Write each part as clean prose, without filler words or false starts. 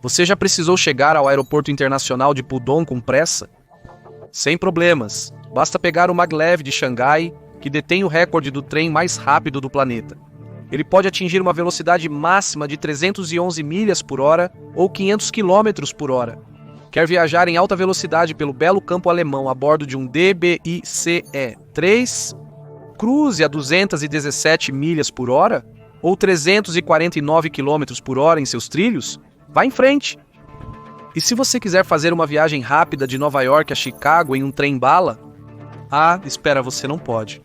Você já precisou chegar ao aeroporto internacional de Pudong com pressa? Sem problemas, basta pegar o maglev de Xangai, que detém o recorde do trem mais rápido do planeta. Ele pode atingir uma velocidade máxima de 311 milhas por hora ou 500 quilômetros por hora. Quer viajar em alta velocidade pelo belo campo alemão a bordo de um DBICE-3? Cruze a 217 milhas por hora ou 349 quilômetros por hora em seus trilhos? Vá em frente! E se você quiser fazer uma viagem rápida de Nova York a Chicago em um trem-bala? Espera, você não pode.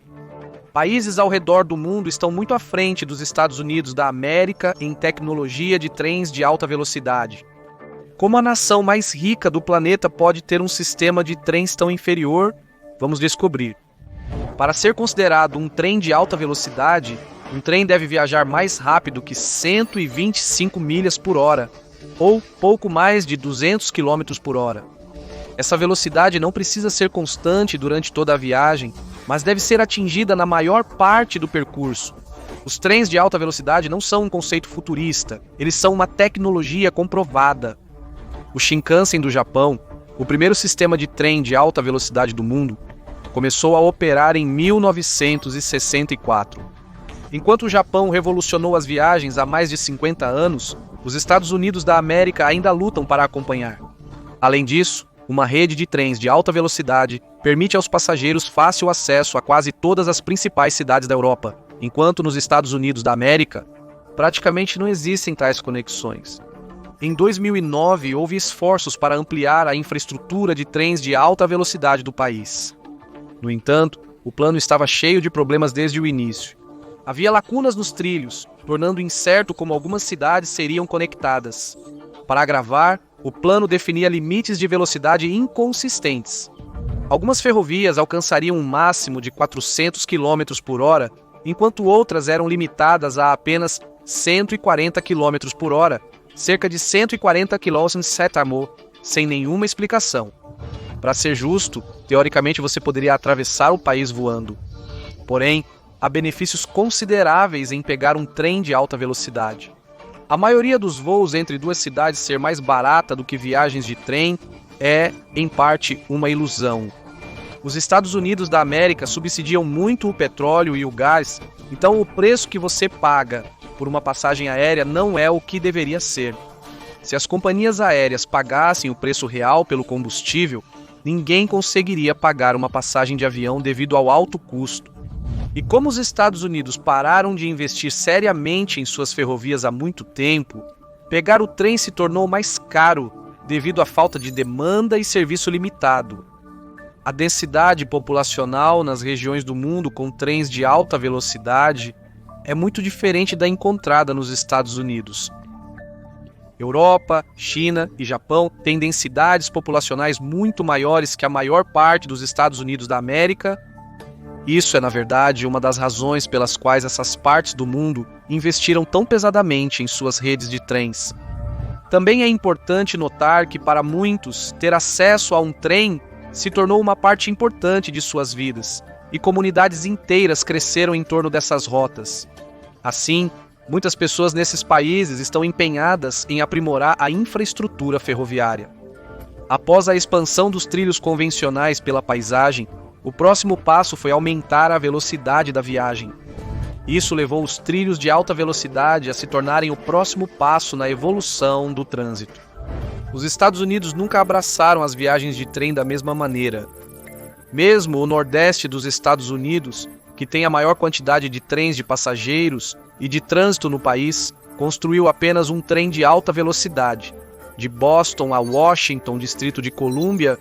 Países ao redor do mundo estão muito à frente dos Estados Unidos da América em tecnologia de trens de alta velocidade. Como a nação mais rica do planeta pode ter um sistema de trens tão inferior? Vamos descobrir. Para ser considerado um trem de alta velocidade, um trem deve viajar mais rápido que 125 milhas por hora, ou pouco mais de 200 km por hora. Essa velocidade não precisa ser constante durante toda a viagem, mas deve ser atingida na maior parte do percurso. Os trens de alta velocidade não são um conceito futurista, eles são uma tecnologia comprovada. O Shinkansen do Japão, o primeiro sistema de trem de alta velocidade do mundo, começou a operar em 1964. Enquanto o Japão revolucionou as viagens há mais de 50 anos, os Estados Unidos da América ainda lutam para acompanhar. Além disso, uma rede de trens de alta velocidade permite aos passageiros fácil acesso a quase todas as principais cidades da Europa, enquanto nos Estados Unidos da América, praticamente não existem tais conexões. Em 2009, houve esforços para ampliar a infraestrutura de trens de alta velocidade do país. No entanto, o plano estava cheio de problemas desde o início. Havia lacunas nos trilhos, tornando incerto como algumas cidades seriam conectadas. Para agravar, o plano definia limites de velocidade inconsistentes. Algumas ferrovias alcançariam um máximo de 400 km por hora, enquanto outras eram limitadas a apenas 140 km por hora, cerca de 140 km/h, sem nenhuma explicação. Para ser justo, teoricamente você poderia atravessar o país voando. Porém, há benefícios consideráveis em pegar um trem de alta velocidade. A maioria dos voos entre duas cidades ser mais barata do que viagens de trem é, em parte, uma ilusão. Os Estados Unidos da América subsidiam muito o petróleo e o gás, então o preço que você paga por uma passagem aérea não é o que deveria ser. Se as companhias aéreas pagassem o preço real pelo combustível, ninguém conseguiria pagar uma passagem de avião devido ao alto custo. E como os Estados Unidos pararam de investir seriamente em suas ferrovias há muito tempo, pegar o trem se tornou mais caro devido à falta de demanda e serviço limitado. A densidade populacional nas regiões do mundo com trens de alta velocidade é muito diferente da encontrada nos Estados Unidos. Europa, China e Japão têm densidades populacionais muito maiores que a maior parte dos Estados Unidos da América. Isso é, na verdade, uma das razões pelas quais essas partes do mundo investiram tão pesadamente em suas redes de trens. Também é importante notar que, para muitos, ter acesso a um trem se tornou uma parte importante de suas vidas, e comunidades inteiras cresceram em torno dessas rotas. Assim, muitas pessoas nesses países estão empenhadas em aprimorar a infraestrutura ferroviária. Após a expansão dos trilhos convencionais pela paisagem, o próximo passo foi aumentar a velocidade da viagem. Isso levou os trilhos de alta velocidade a se tornarem o próximo passo na evolução do trânsito. Os Estados Unidos nunca abraçaram as viagens de trem da mesma maneira. Mesmo o Nordeste dos Estados Unidos, que tem a maior quantidade de trens de passageiros e de trânsito no país, construiu apenas um trem de alta velocidade, de Boston a Washington, Distrito de Colômbia.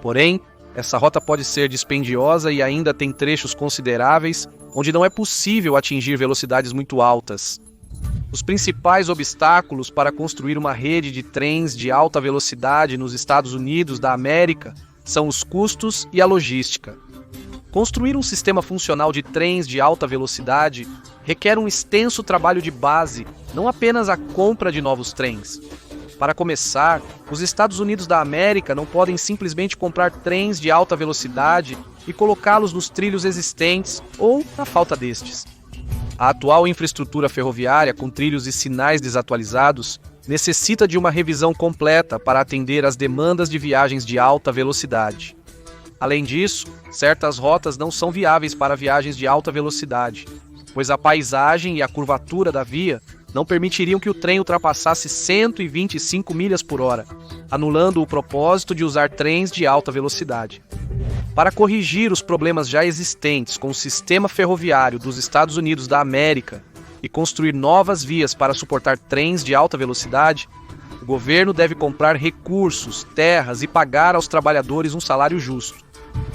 Porém, essa rota pode ser dispendiosa e ainda tem trechos consideráveis onde não é possível atingir velocidades muito altas. Os principais obstáculos para construir uma rede de trens de alta velocidade nos Estados Unidos da América são os custos e a logística. Construir um sistema funcional de trens de alta velocidade requer um extenso trabalho de base, não apenas a compra de novos trens. Para começar, os Estados Unidos da América não podem simplesmente comprar trens de alta velocidade e colocá-los nos trilhos existentes ou na falta destes. A atual infraestrutura ferroviária, com trilhos e sinais desatualizados, necessita de uma revisão completa para atender às demandas de viagens de alta velocidade. Além disso, certas rotas não são viáveis para viagens de alta velocidade, pois a paisagem e a curvatura da via não permitiriam que o trem ultrapassasse 125 milhas por hora, anulando o propósito de usar trens de alta velocidade. Para corrigir os problemas já existentes com o sistema ferroviário dos Estados Unidos da América e construir novas vias para suportar trens de alta velocidade, o governo deve comprar recursos, terras e pagar aos trabalhadores um salário justo.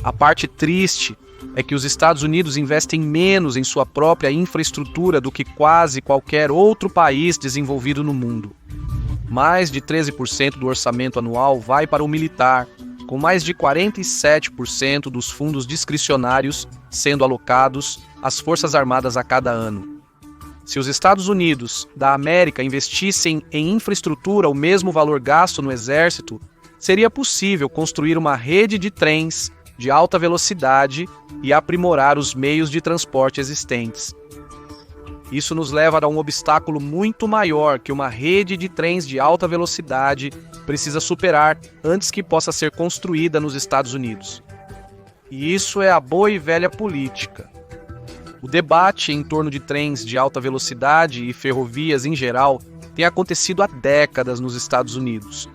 A parte triste é que os Estados Unidos investem menos em sua própria infraestrutura do que quase qualquer outro país desenvolvido no mundo. Mais de 13% do orçamento anual vai para o militar, com mais de 47% dos fundos discricionários sendo alocados às Forças Armadas a cada ano. Se os Estados Unidos da América investissem em infraestrutura o mesmo valor gasto no Exército, seria possível construir uma rede de trens de alta velocidade e aprimorar os meios de transporte existentes. Isso nos leva a um obstáculo muito maior que uma rede de trens de alta velocidade precisa superar antes que possa ser construída nos Estados Unidos. E isso é a boa e velha política. O debate em torno de trens de alta velocidade e ferrovias em geral tem acontecido há décadas nos Estados Unidos.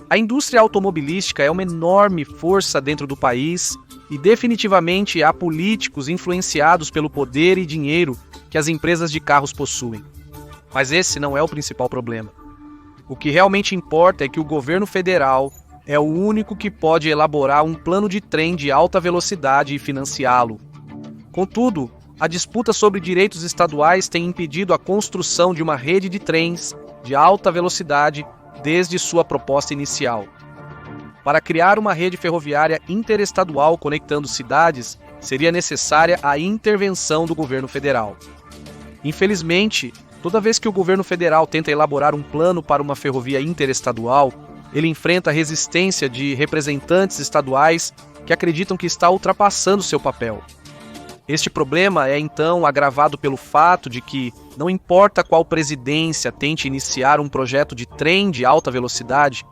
A indústria automobilística é uma enorme força dentro do país e definitivamente há políticos influenciados pelo poder e dinheiro que as empresas de carros possuem. Mas esse não é o principal problema. O que realmente importa é que o governo federal é o único que pode elaborar um plano de trem de alta velocidade e financiá-lo. Contudo, a disputa sobre direitos estaduais tem impedido a construção de uma rede de trens de alta velocidade desde sua proposta inicial. Para criar uma rede ferroviária interestadual conectando cidades, seria necessária a intervenção do governo federal. Infelizmente, toda vez que o governo federal tenta elaborar um plano para uma ferrovia interestadual, ele enfrenta a resistência de representantes estaduais que acreditam que está ultrapassando seu papel. Este problema é então agravado pelo fato de que, não importa qual presidência tente iniciar um projeto de trem de alta velocidade,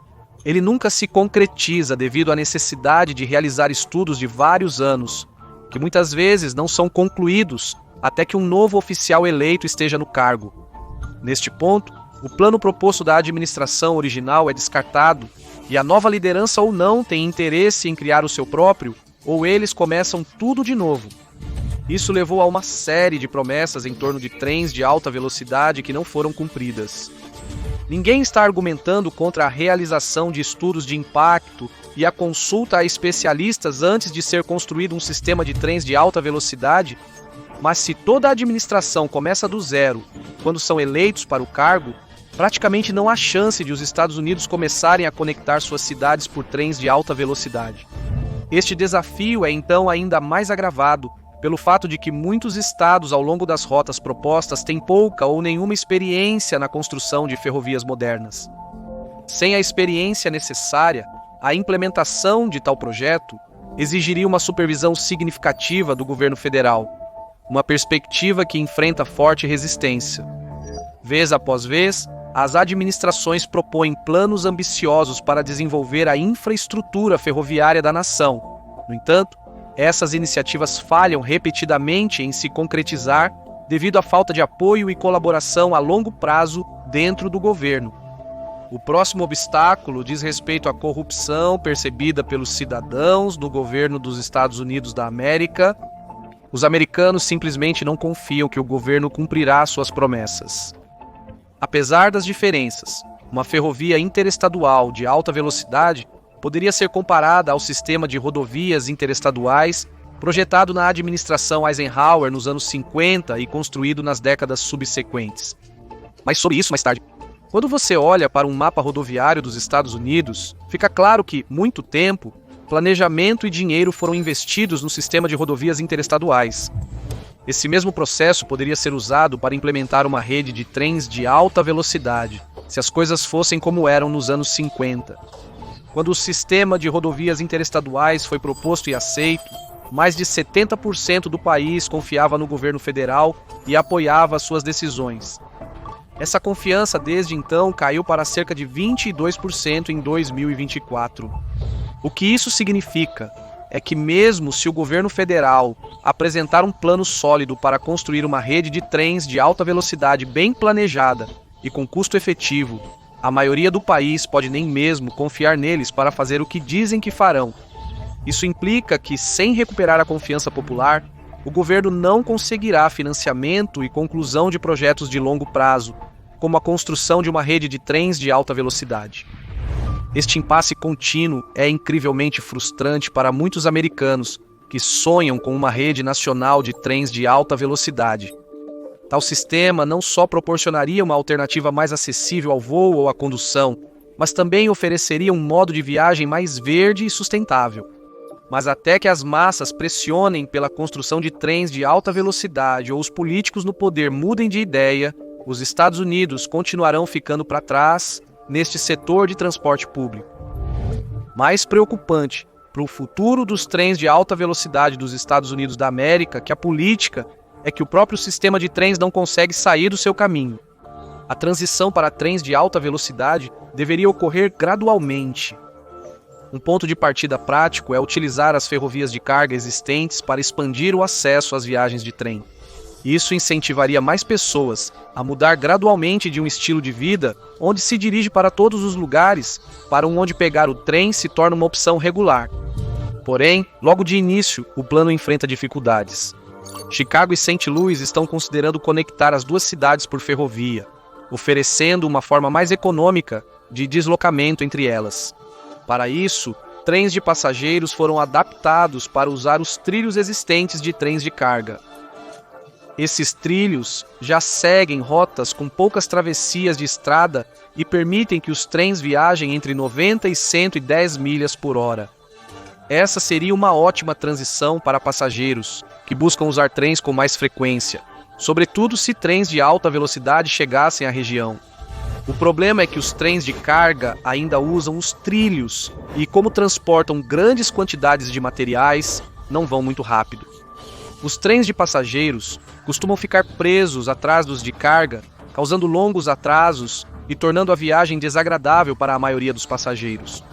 ele nunca se concretiza devido à necessidade de realizar estudos de vários anos, que muitas vezes não são concluídos até que um novo oficial eleito esteja no cargo. Neste ponto, o plano proposto da administração original é descartado e a nova liderança ou não tem interesse em criar o seu próprio, ou eles começam tudo de novo. Isso levou a uma série de promessas em torno de trens de alta velocidade que não foram cumpridas. Ninguém está argumentando contra a realização de estudos de impacto e a consulta a especialistas antes de ser construído um sistema de trens de alta velocidade, mas se toda a administração começa do zero, quando são eleitos para o cargo, praticamente não há chance de os Estados Unidos começarem a conectar suas cidades por trens de alta velocidade. Este desafio é então ainda mais agravado pelo fato de que muitos estados ao longo das rotas propostas têm pouca ou nenhuma experiência na construção de ferrovias modernas. Sem a experiência necessária, a implementação de tal projeto exigiria uma supervisão significativa do governo federal, uma perspectiva que enfrenta forte resistência. Vez após vez, as administrações propõem planos ambiciosos para desenvolver a infraestrutura ferroviária da nação. No entanto, essas iniciativas falham repetidamente em se concretizar devido à falta de apoio e colaboração a longo prazo dentro do governo. O próximo obstáculo diz respeito à corrupção percebida pelos cidadãos no governo dos Estados Unidos da América. Os americanos simplesmente não confiam que o governo cumprirá suas promessas. Apesar das diferenças, uma ferrovia interestadual de alta velocidade poderia ser comparada ao sistema de rodovias interestaduais projetado na administração Eisenhower nos anos 50 e construído nas décadas subsequentes. Mas sobre isso mais tarde. Quando você olha para um mapa rodoviário dos Estados Unidos, fica claro que, muito tempo, planejamento e dinheiro foram investidos no sistema de rodovias interestaduais. Esse mesmo processo poderia ser usado para implementar uma rede de trens de alta velocidade, se as coisas fossem como eram nos anos 50. Quando o sistema de rodovias interestaduais foi proposto e aceito, mais de 70% do país confiava no governo federal e apoiava suas decisões. Essa confiança desde então caiu para cerca de 22% em 2024. O que isso significa é que mesmo se o governo federal apresentar um plano sólido para construir uma rede de trens de alta velocidade bem planejada e com custo efetivo, a maioria do país pode nem mesmo confiar neles para fazer o que dizem que farão. Isso implica que, sem recuperar a confiança popular, o governo não conseguirá financiamento e conclusão de projetos de longo prazo, como a construção de uma rede de trens de alta velocidade. Este impasse contínuo é incrivelmente frustrante para muitos americanos que sonham com uma rede nacional de trens de alta velocidade. Tal sistema não só proporcionaria uma alternativa mais acessível ao voo ou à condução, mas também ofereceria um modo de viagem mais verde e sustentável. Mas até que as massas pressionem pela construção de trens de alta velocidade ou os políticos no poder mudem de ideia, os Estados Unidos continuarão ficando para trás neste setor de transporte público. Mais preocupante para o futuro dos trens de alta velocidade dos Estados Unidos da América que a política é que o próprio sistema de trens não consegue sair do seu caminho. A transição para trens de alta velocidade deveria ocorrer gradualmente. Um ponto de partida prático é utilizar as ferrovias de carga existentes para expandir o acesso às viagens de trem. Isso incentivaria mais pessoas a mudar gradualmente de um estilo de vida onde se dirige para todos os lugares para onde pegar o trem se torna uma opção regular. Porém, logo de início, o plano enfrenta dificuldades. Chicago e St. Louis estão considerando conectar as duas cidades por ferrovia, oferecendo uma forma mais econômica de deslocamento entre elas. Para isso, trens de passageiros foram adaptados para usar os trilhos existentes de trens de carga. Esses trilhos já seguem rotas com poucas travessias de estrada e permitem que os trens viajem entre 90 e 110 milhas por hora. Essa seria uma ótima transição para passageiros que buscam usar trens com mais frequência, sobretudo se trens de alta velocidade chegassem à região. O problema é que os trens de carga ainda usam os trilhos e, como transportam grandes quantidades de materiais, não vão muito rápido. Os trens de passageiros costumam ficar presos atrás dos de carga, causando longos atrasos e tornando a viagem desagradável para a maioria dos passageiros.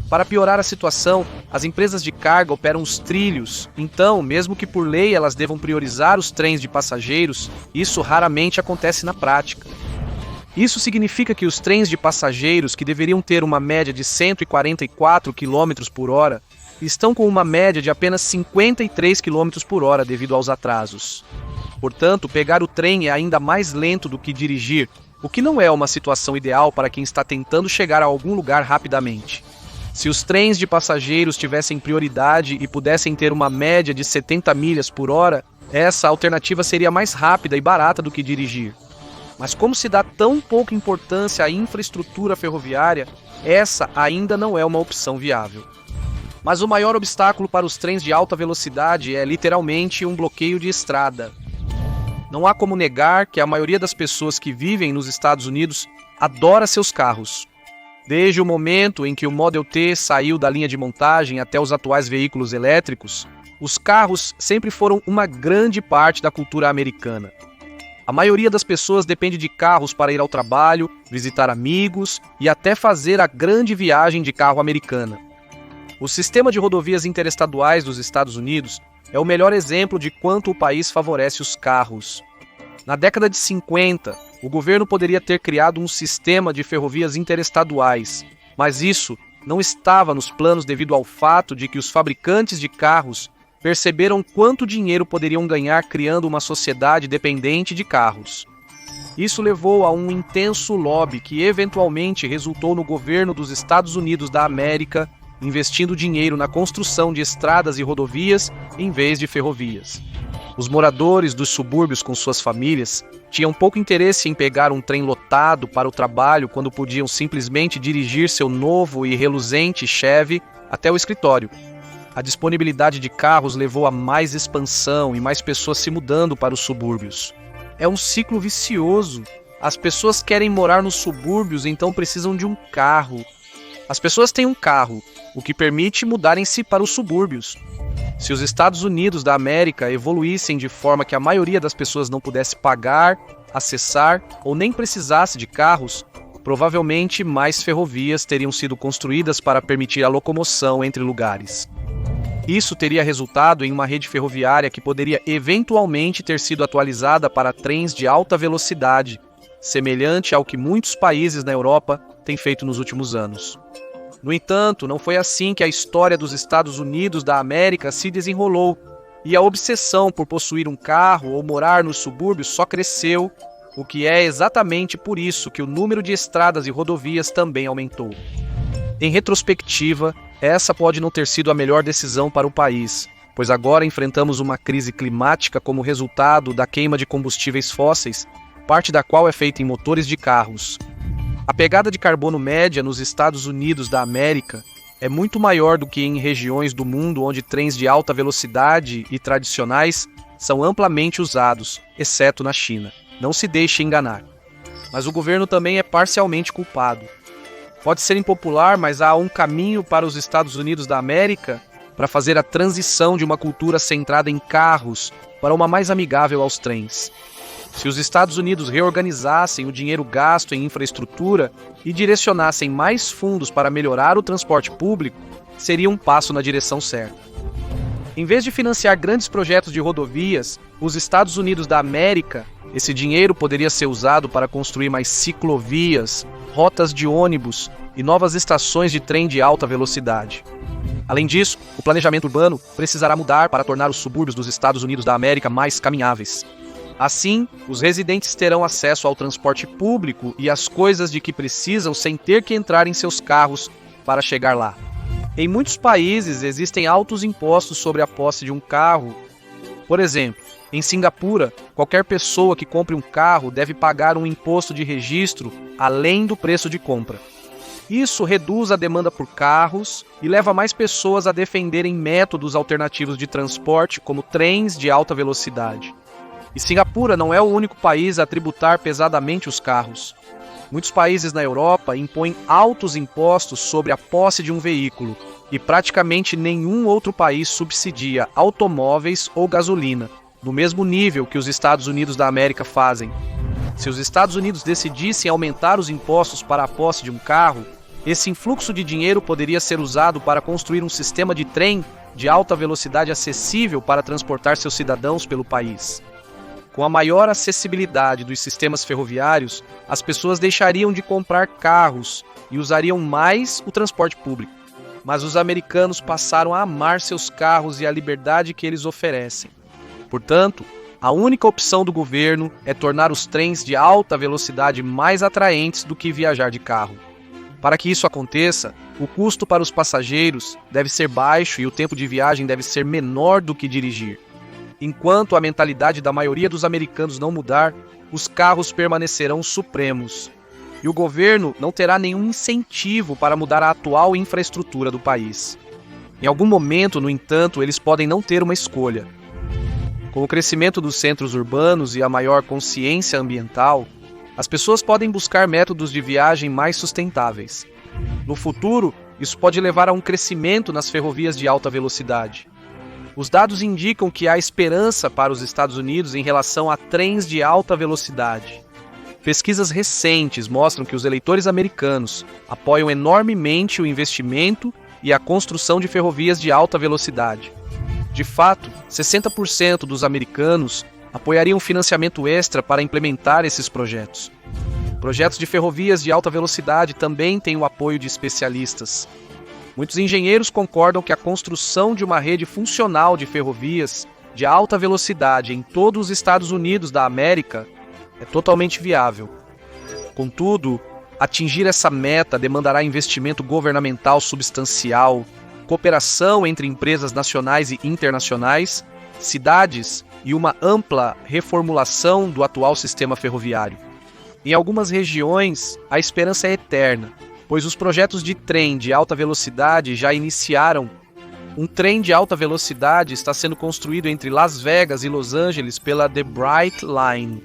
Para piorar a situação, as empresas de carga operam os trilhos, então, mesmo que por lei elas devam priorizar os trens de passageiros, isso raramente acontece na prática. Isso significa que os trens de passageiros, que deveriam ter uma média de 144 km por hora, estão com uma média de apenas 53 km por hora devido aos atrasos. Portanto, pegar o trem é ainda mais lento do que dirigir, o que não é uma situação ideal para quem está tentando chegar a algum lugar rapidamente. Se os trens de passageiros tivessem prioridade e pudessem ter uma média de 70 milhas por hora, essa alternativa seria mais rápida e barata do que dirigir. Mas como se dá tão pouca importância à infraestrutura ferroviária, essa ainda não é uma opção viável. Mas o maior obstáculo para os trens de alta velocidade é literalmente um bloqueio de estrada. Não há como negar que a maioria das pessoas que vivem nos Estados Unidos adora seus carros. Desde o momento em que o Model T saiu da linha de montagem até os atuais veículos elétricos, os carros sempre foram uma grande parte da cultura americana. A maioria das pessoas depende de carros para ir ao trabalho, visitar amigos e até fazer a grande viagem de carro americana. O sistema de rodovias interestaduais dos Estados Unidos é o melhor exemplo de quanto o país favorece os carros. Na década de 50, o governo poderia ter criado um sistema de ferrovias interestaduais, mas isso não estava nos planos devido ao fato de que os fabricantes de carros perceberam quanto dinheiro poderiam ganhar criando uma sociedade dependente de carros. Isso levou a um intenso lobby que eventualmente resultou no governo dos Estados Unidos da América investindo dinheiro na construção de estradas e rodovias em vez de ferrovias. Os moradores dos subúrbios com suas famílias tinham pouco interesse em pegar um trem lotado para o trabalho quando podiam simplesmente dirigir seu novo e reluzente Chevy até o escritório. A disponibilidade de carros levou a mais expansão e mais pessoas se mudando para os subúrbios. É um ciclo vicioso. As pessoas querem morar nos subúrbios, então precisam de um carro. As pessoas têm um carro, o que permite mudarem-se para os subúrbios. Se os Estados Unidos da América evoluíssem de forma que a maioria das pessoas não pudesse pagar acessar ou nem precisasse de carros, provavelmente mais ferrovias teriam sido construídas para permitir a locomoção entre lugares. Isso teria resultado em uma rede ferroviária que poderia eventualmente ter sido atualizada para trens de alta velocidade, semelhante ao que muitos países na Europa têm feito nos últimos anos. No entanto, não foi assim que a história dos Estados Unidos da América se desenrolou, e a obsessão por possuir um carro ou morar nos subúrbios só cresceu, o que é exatamente por isso que o número de estradas e rodovias também aumentou. Em retrospectiva, essa pode não ter sido a melhor decisão para o país, pois agora enfrentamos uma crise climática como resultado da queima de combustíveis fósseis, parte da qual é feita em motores de carros. A pegada de carbono média nos Estados Unidos da América é muito maior do que em regiões do mundo onde trens de alta velocidade e tradicionais são amplamente usados, exceto na China. Não se deixe enganar. Mas o governo também é parcialmente culpado. Pode ser impopular, mas há um caminho para os Estados Unidos da América para fazer a transição de uma cultura centrada em carros para uma mais amigável aos trens. Se os Estados Unidos reorganizassem o dinheiro gasto em infraestrutura e direcionassem mais fundos para melhorar o transporte público, seria um passo na direção certa. Em vez de financiar grandes projetos de rodovias, os Estados Unidos da América, esse dinheiro poderia ser usado para construir mais ciclovias, rotas de ônibus e novas estações de trem de alta velocidade. Além disso, o planejamento urbano precisará mudar para tornar os subúrbios dos Estados Unidos da América mais caminháveis. Assim, os residentes terão acesso ao transporte público e às coisas de que precisam sem ter que entrar em seus carros para chegar lá. Em muitos países existem altos impostos sobre a posse de um carro. Por exemplo, em Singapura, qualquer pessoa que compre um carro deve pagar um imposto de registro além do preço de compra. Isso reduz a demanda por carros e leva mais pessoas a defenderem métodos alternativos de transporte, como trens de alta velocidade. E Singapura não é o único país a tributar pesadamente os carros. Muitos países na Europa impõem altos impostos sobre a posse de um veículo, e praticamente nenhum outro país subsidia automóveis ou gasolina, no mesmo nível que os Estados Unidos da América fazem. Se os Estados Unidos decidissem aumentar os impostos para a posse de um carro, esse influxo de dinheiro poderia ser usado para construir um sistema de trem de alta velocidade acessível para transportar seus cidadãos pelo país. Com a maior acessibilidade dos sistemas ferroviários, as pessoas deixariam de comprar carros e usariam mais o transporte público. Mas os americanos passaram a amar seus carros e a liberdade que eles oferecem. Portanto, a única opção do governo é tornar os trens de alta velocidade mais atraentes do que viajar de carro. Para que isso aconteça, o custo para os passageiros deve ser baixo e o tempo de viagem deve ser menor do que dirigir. Enquanto a mentalidade da maioria dos americanos não mudar, os carros permanecerão supremos. E o governo não terá nenhum incentivo para mudar a atual infraestrutura do país. Em algum momento, no entanto, eles podem não ter uma escolha. Com o crescimento dos centros urbanos e a maior consciência ambiental, as pessoas podem buscar métodos de viagem mais sustentáveis. No futuro, isso pode levar a um crescimento nas ferrovias de alta velocidade. Os dados indicam que há esperança para os Estados Unidos em relação a trens de alta velocidade. Pesquisas recentes mostram que os eleitores americanos apoiam enormemente o investimento e a construção de ferrovias de alta velocidade. De fato, 60% dos americanos apoiariam financiamento extra para implementar esses projetos. Projetos de ferrovias de alta velocidade também têm o apoio de especialistas. Muitos engenheiros concordam que a construção de uma rede funcional de ferrovias de alta velocidade em todos os Estados Unidos da América é totalmente viável. Contudo, atingir essa meta demandará investimento governamental substancial, cooperação entre empresas nacionais e internacionais, cidades e uma ampla reformulação do atual sistema ferroviário. Em algumas regiões, a esperança é eterna, pois os projetos de trem de alta velocidade já iniciaram. Um trem de alta velocidade está sendo construído entre Las Vegas e Los Angeles pela The Bright Line.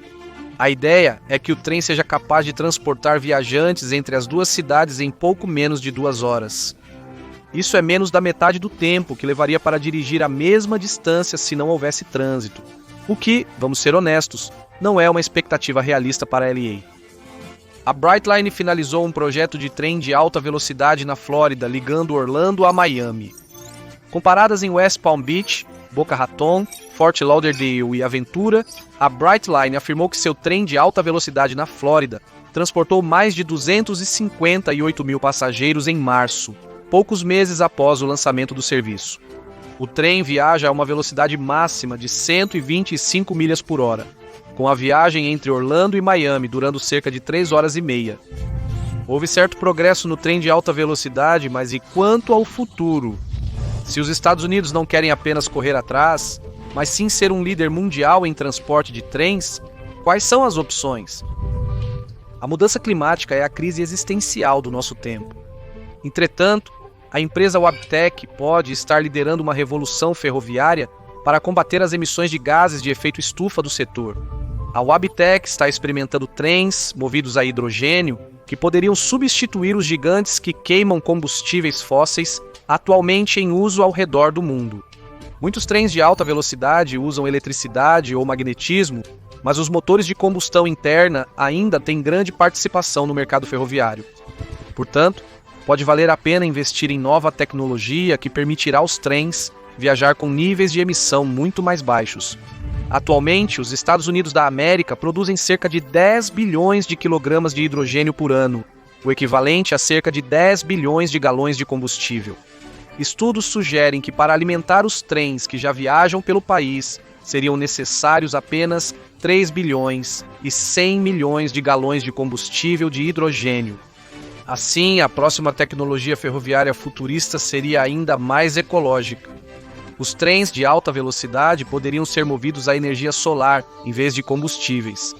A ideia é que o trem seja capaz de transportar viajantes entre as duas cidades em pouco menos de 2 horas. Isso é menos da metade do tempo que levaria para dirigir a mesma distância se não houvesse trânsito. O que, vamos ser honestos, não é uma expectativa realista para a LA. A Brightline finalizou um projeto de trem de alta velocidade na Flórida, ligando Orlando a Miami. Com paradas em West Palm Beach, Boca Raton, Fort Lauderdale e Aventura, a Brightline afirmou que seu trem de alta velocidade na Flórida transportou mais de 258 mil passageiros em março, poucos meses após o lançamento do serviço. O trem viaja a uma velocidade máxima de 125 milhas por hora, com a viagem entre Orlando e Miami durando cerca de 3 horas e meia. Houve certo progresso no trem de alta velocidade, mas e quanto ao futuro? Se os Estados Unidos não querem apenas correr atrás, mas sim ser um líder mundial em transporte de trens, quais são as opções? A mudança climática é a crise existencial do nosso tempo. Entretanto, a empresa Wabtec pode estar liderando uma revolução ferroviária para combater as emissões de gases de efeito estufa do setor. A Wabtec está experimentando trens movidos a hidrogênio que poderiam substituir os gigantes que queimam combustíveis fósseis atualmente em uso ao redor do mundo. Muitos trens de alta velocidade usam eletricidade ou magnetismo, mas os motores de combustão interna ainda têm grande participação no mercado ferroviário. Portanto, pode valer a pena investir em nova tecnologia que permitirá aos trens viajar com níveis de emissão muito mais baixos. Atualmente, os Estados Unidos da América produzem cerca de 10 bilhões de quilogramas de hidrogênio por ano, o equivalente a cerca de 10 bilhões de galões de combustível. Estudos sugerem que para alimentar os trens que já viajam pelo país, seriam necessários apenas 3 bilhões e 100 milhões de galões de combustível de hidrogênio. Assim, a próxima tecnologia ferroviária futurista seria ainda mais ecológica. Os trens de alta velocidade poderiam ser movidos a energia solar em vez de combustíveis.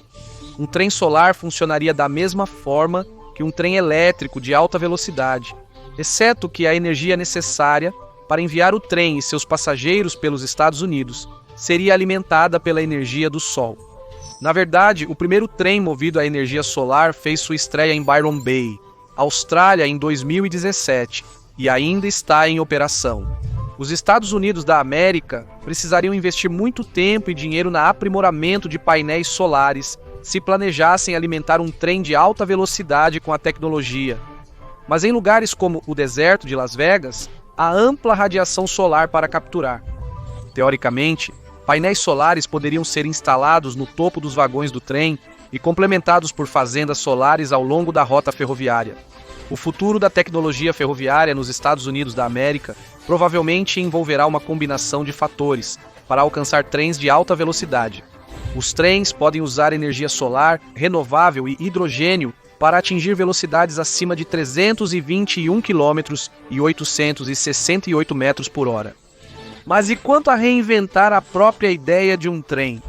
Um trem solar funcionaria da mesma forma que um trem elétrico de alta velocidade, exceto que a energia necessária para enviar o trem e seus passageiros pelos Estados Unidos seria alimentada pela energia do Sol. Na verdade, o primeiro trem movido a energia solar fez sua estreia em Byron Bay, Austrália, em 2017, e ainda está em operação. Os Estados Unidos da América precisariam investir muito tempo e dinheiro no aprimoramento de painéis solares se planejassem alimentar um trem de alta velocidade com a tecnologia. Mas em lugares como o deserto de Las Vegas, há ampla radiação solar para capturar. Teoricamente, painéis solares poderiam ser instalados no topo dos vagões do trem e complementados por fazendas solares ao longo da rota ferroviária. O futuro da tecnologia ferroviária nos Estados Unidos da América provavelmente envolverá uma combinação de fatores para alcançar trens de alta velocidade. Os trens podem usar energia solar, renovável e hidrogênio para atingir velocidades acima de 321 km e 868 metros por hora. Mas e quanto a reinventar a própria ideia de um trem?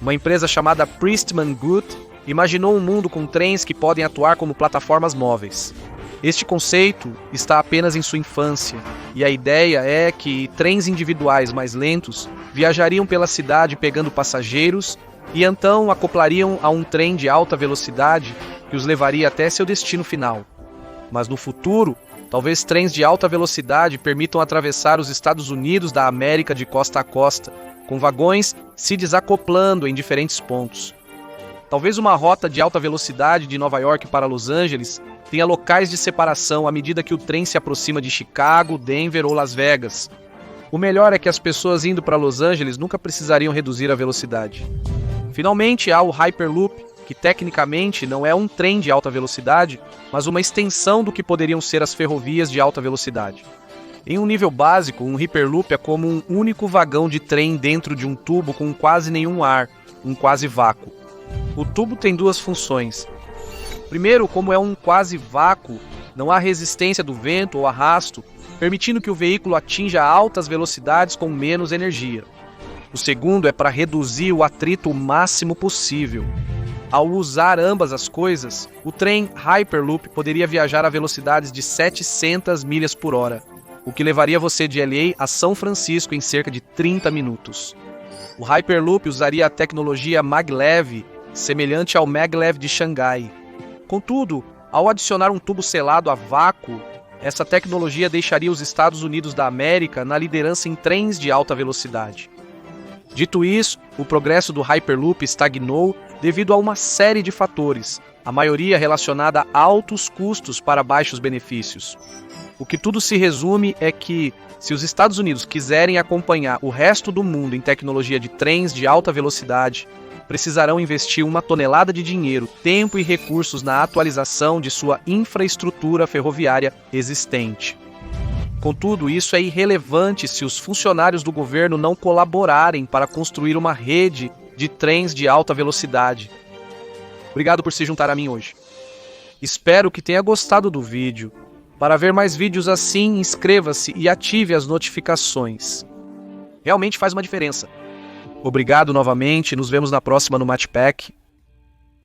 Uma empresa chamada Priestman Good imaginou um mundo com trens que podem atuar como plataformas móveis. Este conceito está apenas em sua infância, e a ideia é que trens individuais mais lentos viajariam pela cidade pegando passageiros e então acoplariam a um trem de alta velocidade que os levaria até seu destino final. Mas no futuro, talvez trens de alta velocidade permitam atravessar os Estados Unidos da América de costa a costa, com vagões se desacoplando em diferentes pontos. Talvez uma rota de alta velocidade de Nova York para Los Angeles tenha locais de separação à medida que o trem se aproxima de Chicago, Denver ou Las Vegas. O melhor é que as pessoas indo para Los Angeles nunca precisariam reduzir a velocidade. Finalmente, há o Hyperloop, que tecnicamente não é um trem de alta velocidade, mas uma extensão do que poderiam ser as ferrovias de alta velocidade. Em um nível básico, um Hyperloop é como um único vagão de trem dentro de um tubo com quase nenhum ar, um quase vácuo. O tubo tem duas funções. Primeiro, como é um quase vácuo, não há resistência do vento ou arrasto, permitindo que o veículo atinja altas velocidades com menos energia. O segundo é para reduzir o atrito o máximo possível. Ao usar ambas as coisas, o trem Hyperloop poderia viajar a velocidades de 700 milhas por hora, o que levaria você de LA a São Francisco em cerca de 30 minutos. O Hyperloop usaria a tecnologia maglev, semelhante ao maglev de Xangai. Contudo, ao adicionar um tubo selado a vácuo, essa tecnologia deixaria os Estados Unidos da América na liderança em trens de alta velocidade. Dito isso, o progresso do Hyperloop estagnou devido a uma série de fatores, a maioria relacionada a altos custos para baixos benefícios. O que tudo se resume é que, se os Estados Unidos quiserem acompanhar o resto do mundo em tecnologia de trens de alta velocidade, precisarão investir 1 tonelada de dinheiro, tempo e recursos na atualização de sua infraestrutura ferroviária existente. Contudo, isso é irrelevante se os funcionários do governo não colaborarem para construir uma rede de trens de alta velocidade. Obrigado por se juntar a mim hoje. Espero que tenha gostado do vídeo. Para ver mais vídeos assim, inscreva-se e ative as notificações. Realmente faz uma diferença. Obrigado novamente, nos vemos na próxima no Matpack.